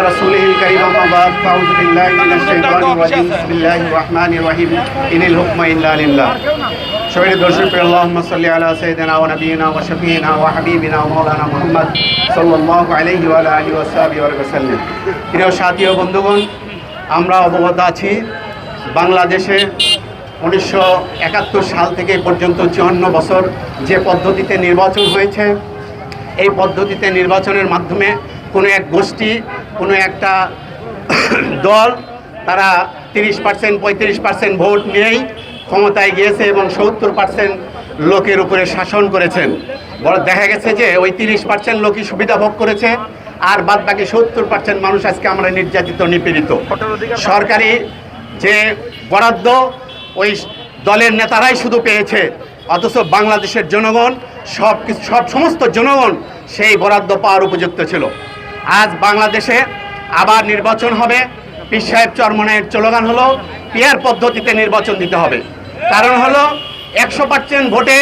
রাসূলিল কারীম আম্মা বা'দ আউযু বিল্লাহি মিনাশ শাইতানির রাজীম বিসমিল্লাহির রহমানির রহিম ইনিল হুকমু ইল্লা লিল্লাহ শহীদ দর্শক আল্লাহুম্মা সাল্লি আলা সাইয়্যিদিনা ওয়া নাবিয়িনা ওয়া শাফিঈনা ওয়া হাবিবিনা ওয়া মাওলানা মুহাম্মদ সাল্লাল্লাহু আলাইহি ওয়া আলা আলিহি ওয়া সাহবিহি ওয়া সাল্লাম। প্রিয় সাথী ও বন্ধুগণ, আমরা অবগত আছি বাংলাদেশে 1971 সাল থেকে পর্যন্ত 54 বছর যে পদ্ধতিতে নির্বাচন হয়েছে, এই পদ্ধতিতে নির্বাচনের মাধ্যমে কোনো এক গোষ্ঠী, কোনো একটা দল তারা 30% 35% ভোট নিয়েই ক্ষমতায় গিয়েছে এবং 70% লোকের উপরে শাসন করেছেন। বড় দেখা গেছে যে ওই 30% লোকই সুবিধা ভোগ করেছে, আর বাদ বাকি 70% মানুষ আজকে আমরা নির্যাতিত, নিপীড়িত। সরকারি যে বরাদ্দ ওই দলের নেতারাই শুধু পেয়েছে, অথচ বাংলাদেশের জনগণ সমস্ত জনগণ সেই বরাদ্দ পাওয়ার উপযুক্ত ছিল। আজ বাংলাদেশে আবার নির্বাচন হবে। পীর সাহেব চরমনাইয়ের স্লোগান হলো পিয়ার পদ্ধতিতে নির্বাচন দিতে হবে। কারণ হলো 100% ভোটে,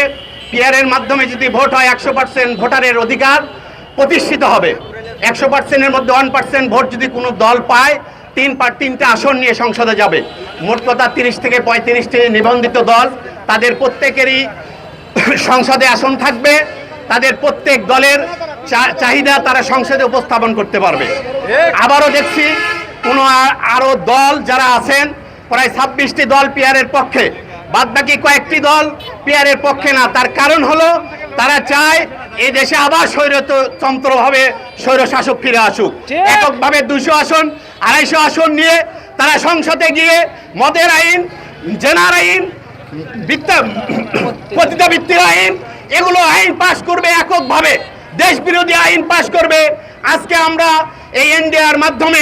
পিয়ারের মাধ্যমে যদি ভোট হয় 100% ভোটারের অধিকার প্রতিষ্ঠিত হবে। 100%-এর মধ্যে 1% ভোট যদি কোনো দল পায়, 3টা আসন নিয়ে সংসদে যাবে। মোট কথা 30 থেকে 35টি নিবন্ধিত দল, তাদের প্রত্যেকেরই সংসদে আসন থাকবে। তাদের প্রত্যেক দলের চাহিদা তারা সংসদে উপস্থাপন করতে পারবে। আবারও দেখছি কোনো আরও দল যারা আছেন, প্রায় 26টি দল পিয়ারের পক্ষে, বাদবাকি কয়েকটি দল পিয়ারের পক্ষে না। তার কারণ হলো তারা চায় এই দেশে আবার স্বৈরতন্ত্রভাবে স্বৈরশাসক ফিরে আসুক। এককভাবে 200 আসন 250 আসন নিয়ে তারা সংসদে গিয়ে মদের আইন, জেনার আইন, পতিতাবৃত্তির আইন, এগুলো আইন পাশ করবে, এককভাবে দেশ বিরোধী আইন পাশ করবে। আজকে আমরা এই এনডিআর মাধ্যমে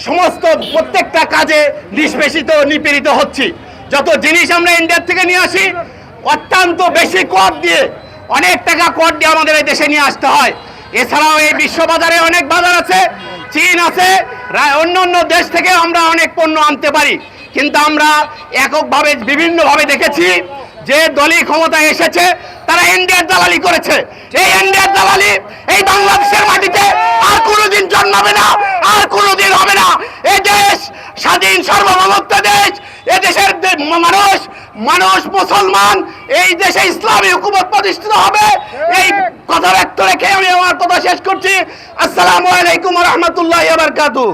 সমস্ত প্রত্যেকটা কাজে নিষ্পেষিত, নিপীড়িত হচ্ছি। যত জিনিস আমরা ইন্ডিয়ার থেকে নিয়ে আসি অত্যন্ত বেশি কর দিয়ে, অনেক টাকা কর দিয়ে আমাদের এই দেশে নিয়ে আসতে হয়। এছাড়াও এই বিশ্ববাজারে অনেক বাজার আছে, চীন আছে, অন্য দেশ থেকে আমরা অনেক পণ্য আনতে পারি। কিন্তু আমরা এককভাবে বিভিন্নভাবে দেখেছি যে দলই ক্ষমতায় এসেছে তারা ইন্ডিয়ার দালালি করেছে। এই ইন্ডিয়ার দালালি এই বাংলাদেশের মাটিতে আর কোনোদিন জন্মাবে না, আর কোনোদিন হবে না। এই দেশ স্বাধীন সার্বভৌমত্ব দেশ, এ দেশের মানুষ মুসলমান, এই দেশে ইসলামী হুকুমত প্রতিষ্ঠিত হবে। এই কথা ব্যক্ত রেখে আমি আমার কথা শেষ করছি। আসসালামু আলাইকুম ওয়া রাহমাতুল্লাহি ওয়া বারাকাতুহু।